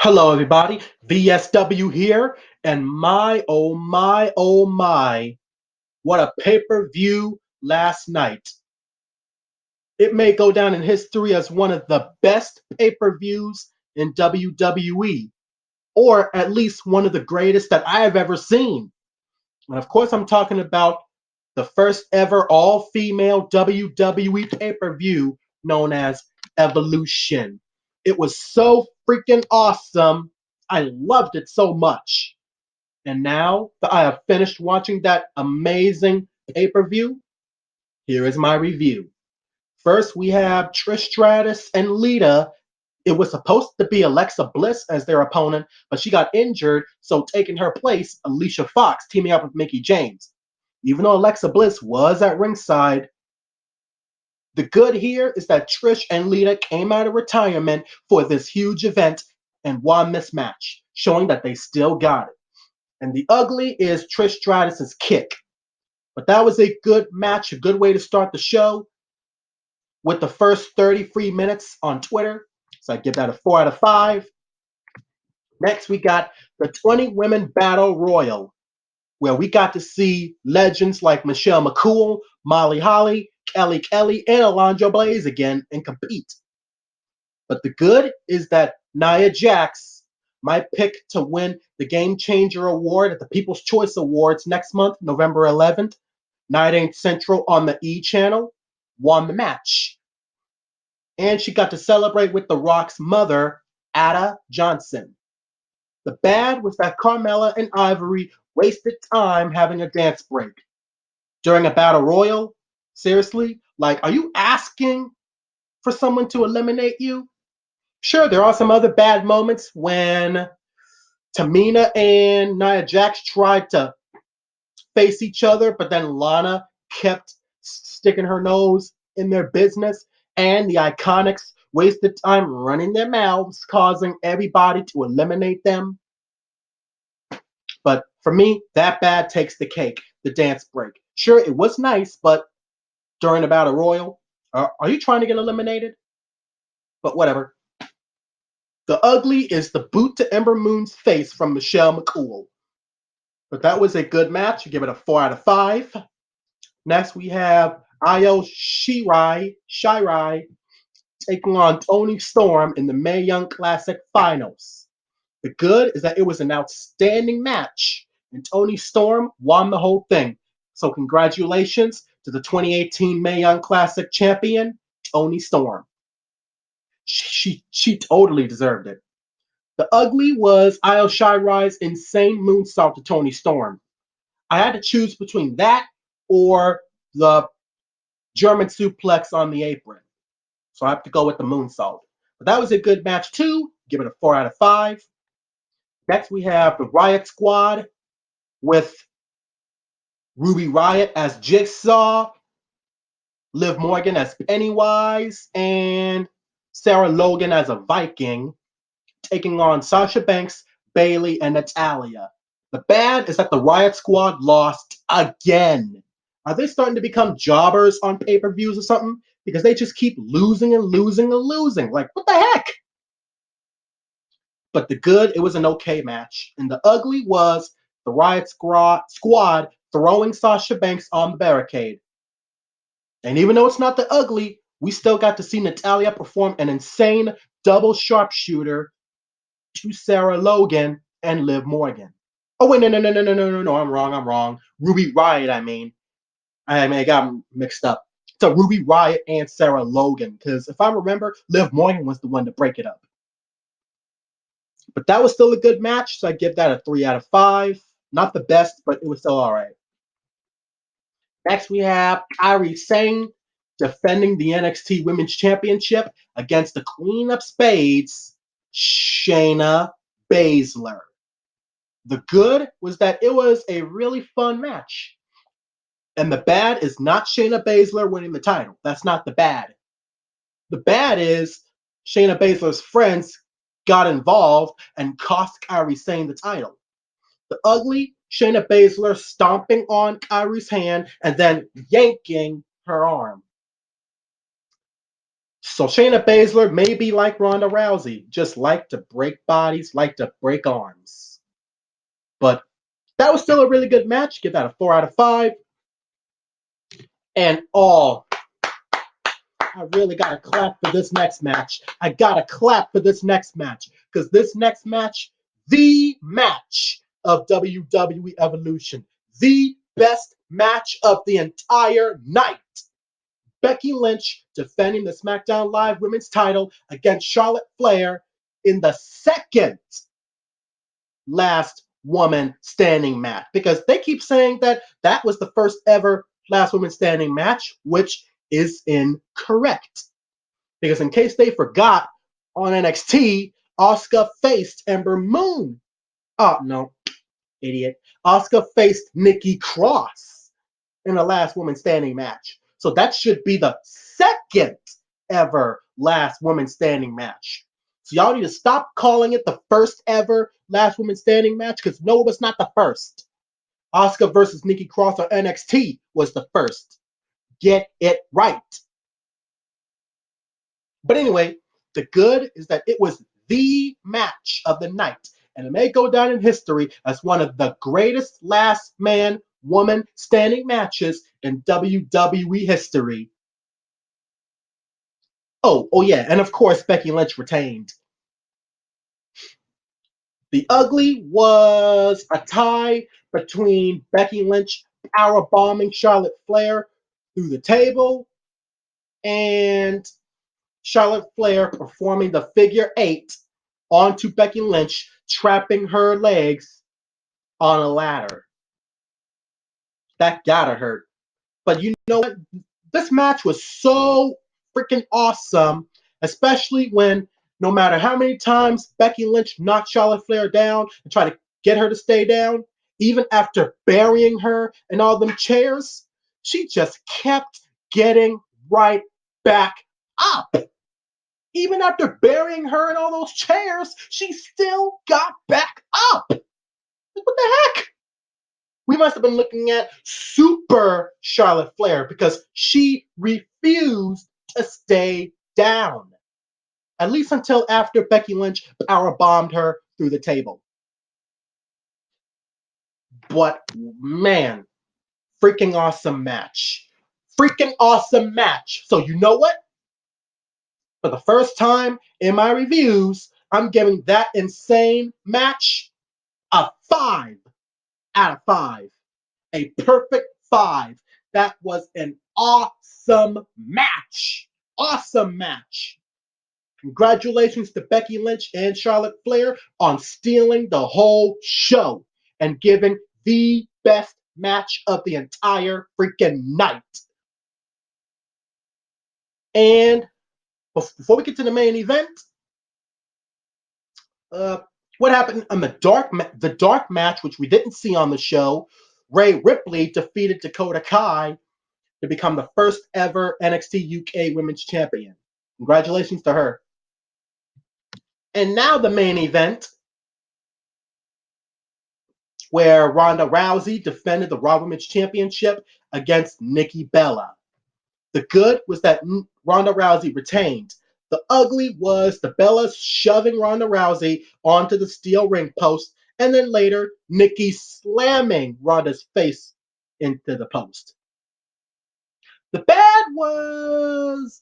Hello, everybody. VSW here, and my, oh my, oh my, what a pay-per-view last night. It may go down in history as one of the best pay-per-views in WWE, or at least one of the greatest that I have ever seen. And of course, I'm talking about the first ever all-female WWE pay-per-view known as Evolution. It was so freaking awesome. I loved it so much. And now that I have finished watching that amazing pay-per-view, here is my review. First, we have Trish Stratus and Lita. It was supposed to be Alexa Bliss as their opponent, but she got injured, so taking her place, Alicia Fox teaming up with Mickie James. Even though Alexa Bliss was at ringside, the good here is that Trish and Lita came out of retirement for this huge event and won this match, showing that they still got it. And the ugly is Trish Stratus's kick. But that was a good match, a good way to start the show with the first 30 free minutes on Twitter. So I give that a 4 out of 5. Next, we got the 20 Women Battle Royal, where we got to see legends like Michelle McCool, Molly Holly, Kelly Kelly, and Alundra Blaze again and compete. But the good is that Nia Jax, my pick to win the Game Changer Award at the People's Choice Awards next month, November 11th, 9/8 Central on the E channel, won the match. And she got to celebrate with The Rock's mother, Ada Johnson. The bad was that Carmella and Ivory wasted time having a dance break. During a battle royal? Seriously? Like, are you asking for someone to eliminate you? Sure, there are some other bad moments when Tamina and Nia Jax tried to face each other, but then Lana kept sticking her nose in their business, and the Iconics wasted time running their mouths, causing everybody to eliminate them. But for me, that bad takes the cake, the dance break. Sure, it was nice, but during the Battle Royal, are you trying to get eliminated? But whatever. The ugly is the boot to Ember Moon's face from Michelle McCool. But that was a good match. You give it a 4 out of 5. Next, we have Io Shirai taking on Toni Storm in the Mae Young Classic Finals. The good is that it was an outstanding match, and Toni Storm won the whole thing. So congratulations to the 2018 Mae Young Classic champion, Toni Storm. She totally deserved it. The ugly was Io Shirai's insane moonsault to Toni Storm. I had to choose between that or the German suplex on the apron. So I have to go with the moonsault. But that was a good match too. Give it a 4 out of 5. Next, we have the Riot Squad with Ruby Riott as Jigsaw, Liv Morgan as Pennywise, and Sarah Logan as a Viking, taking on Sasha Banks, Bayley, and Natalya. The bad is that the Riot Squad lost again. Are they starting to become jobbers on pay-per-views or something? Because they just keep losing and losing and losing. Like, what the heck? But the good, it was an okay match. And the ugly was the Riot Squad throwing Sasha Banks on the barricade. And even though it's not the ugly, we still got to see Natalya perform an insane double sharpshooter to Sarah Logan and Liv Morgan. Oh, wait, no, I'm wrong. Ruby Riott, I got mixed up. So Ruby Riott and Sarah Logan, because if I remember, Liv Morgan was the one to break it up. But that was still a good match, so I give that a 3 out of 5. Not the best, but it was still all right. Next, we have Kairi Sane defending the NXT Women's Championship against the Queen of Spades, Shayna Baszler. The good was that it was a really fun match. And the bad is not Shayna Baszler winning the title. That's not the bad. The bad is Shayna Baszler's friends got involved and cost Kairi Sane the title. The ugly, Shayna Baszler stomping on Kairi's hand and then yanking her arm. So Shayna Baszler may be like Ronda Rousey, just like to break bodies, like to break arms. But that was still a really good match. Give that a 4 out of 5. And I really got to clap for this next match. I got to clap for this next match. Because this next match, the match of WWE Evolution. The best match of the entire night. Becky Lynch defending the SmackDown Live Women's title against Charlotte Flair in the second last woman standing match. Because they keep saying that that was the first ever last woman standing match, which is incorrect. Because in case they forgot, on NXT, Asuka faced Ember Moon. Oh, no, idiot. Asuka faced Nikki Cross in the last woman standing match. So that should be the second ever last woman standing match. So y'all need to stop calling it the first ever last woman standing match, because no, it was not the first. Asuka versus Nikki Cross on NXT was the first. Get it right. But anyway, the good is that it was the match of the night. And it may go down in history as one of the greatest last man woman standing matches in WWE history. Oh yeah, and of course Becky Lynch retained. The ugly was a tie between Becky Lynch power bombing Charlotte Flair through the table and Charlotte Flair performing the figure 8 onto Becky Lynch, trapping her legs on a ladder. That gotta hurt. But you know what? This match was so freaking awesome, especially when no matter how many times Becky Lynch knocked Charlotte Flair down and tried to get her to stay down, even after burying her in all them chairs, she just kept getting right back up. Even after burying her in all those chairs, she still got back up. What the heck? We must have been looking at Super Charlotte Flair because she refused to stay down. At least until after Becky Lynch powerbombed her through the table. But man, freaking awesome match. Freaking awesome match. So you know what? For the first time in my reviews, I'm giving that insane match a 5 out of 5. A perfect 5. That was an awesome match. Awesome match. Congratulations to Becky Lynch and Charlotte Flair on stealing the whole show and giving the best match of the entire freaking night. And before we get to the main event, what happened on the dark match, which we didn't see on the show? Rhea Ripley defeated Dakota Kai to become the first ever NXT UK Women's Champion. Congratulations to her. And now the main event, where Ronda Rousey defended the Raw Women's Championship against Nikki Bella. The good was that Ronda Rousey retained. The ugly was the Bellas shoving Ronda Rousey onto the steel ring post, and then later Nikki slamming Ronda's face into the post. The bad was,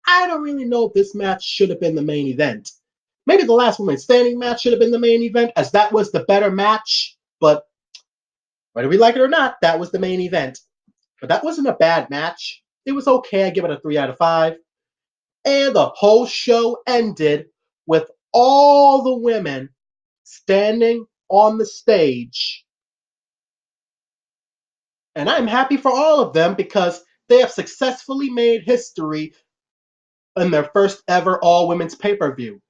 I don't really know if this match should have been the main event. Maybe the last woman standing match should have been the main event, as that was the better match. But whether we like it or not, that was the main event. But that wasn't a bad match. It was okay. I give it a 3 out of 5. And the whole show ended with all the women standing on the stage. And I'm happy for all of them because they have successfully made history in their first ever all-women's pay-per-view.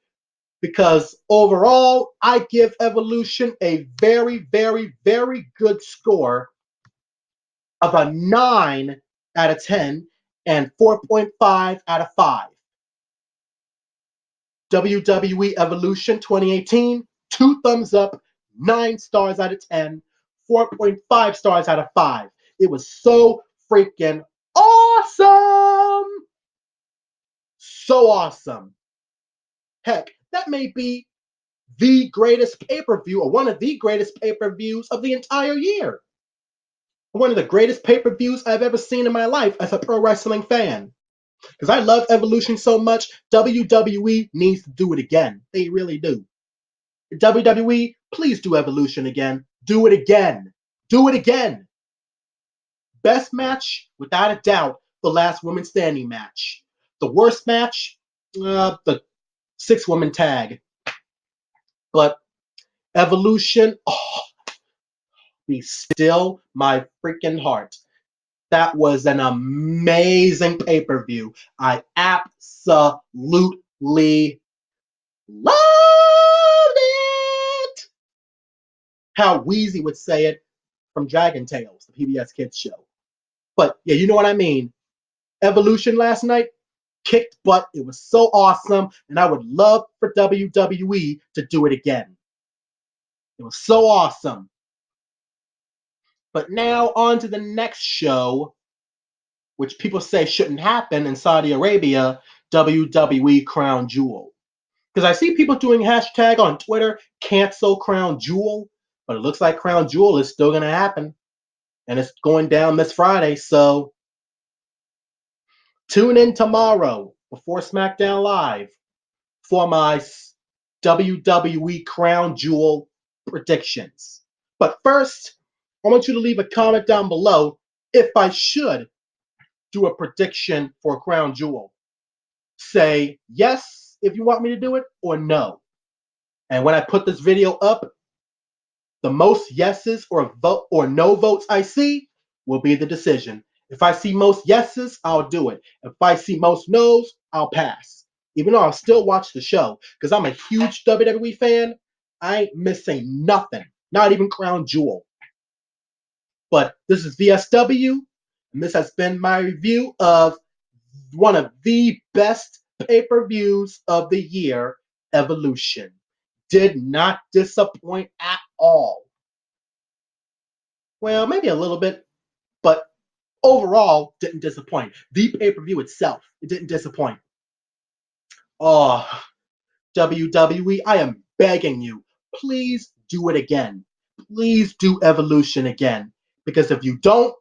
Because overall, I give Evolution a very, very, very good score of a 9 out of 10 and 4.5 out of 5. WWE Evolution 2018, 2 thumbs up, 9 stars out of 10, 4.5 stars out of 5. It was so freaking awesome! so awesome. Heck, that may be the greatest pay-per-view, or one of the greatest pay-per-views of the entire year. One of the greatest pay-per-views I've ever seen in my life as a pro wrestling fan. Because I love Evolution so much, WWE needs to do it again. They really do. WWE, please do Evolution again. Do it again. Do it again. Best match, without a doubt, the last woman standing match. The worst match, the 6-woman tag. But Evolution, be still my freaking heart. That was an amazing pay-per-view. I absolutely loved it. How Wheezy would say it from Dragon Tales, the PBS Kids show. But yeah, you know what I mean. Evolution last night kicked butt. It was so awesome, and I would love for WWE to do it again. It was so awesome. But now on to the next show, which people say shouldn't happen in Saudi Arabia, WWE Crown Jewel. Because I see people doing hashtag on Twitter, cancel Crown Jewel, but it looks like Crown Jewel is still going to happen. And it's going down this Friday, so tune in tomorrow before SmackDown Live for my WWE Crown Jewel predictions. But first, I want you to leave a comment down below if I should do a prediction for Crown Jewel. Say yes if you want me to do it, or no. And when I put this video up, the most yeses or no votes I see will be the decision. If I see most yeses, I'll do it. If I see most no's, I'll pass. Even though I'll still watch the show, because I'm a huge WWE fan, I ain't missing nothing. Not even Crown Jewel. But this is VSW, and this has been my review of one of the best pay-per-views of the year, Evolution. Did not disappoint at all. Well, maybe a little bit, but overall didn't disappoint. The pay-per-view itself, it didn't disappoint. Oh, WWE, I am begging you, please do it again. Please do Evolution again. Because if you don't,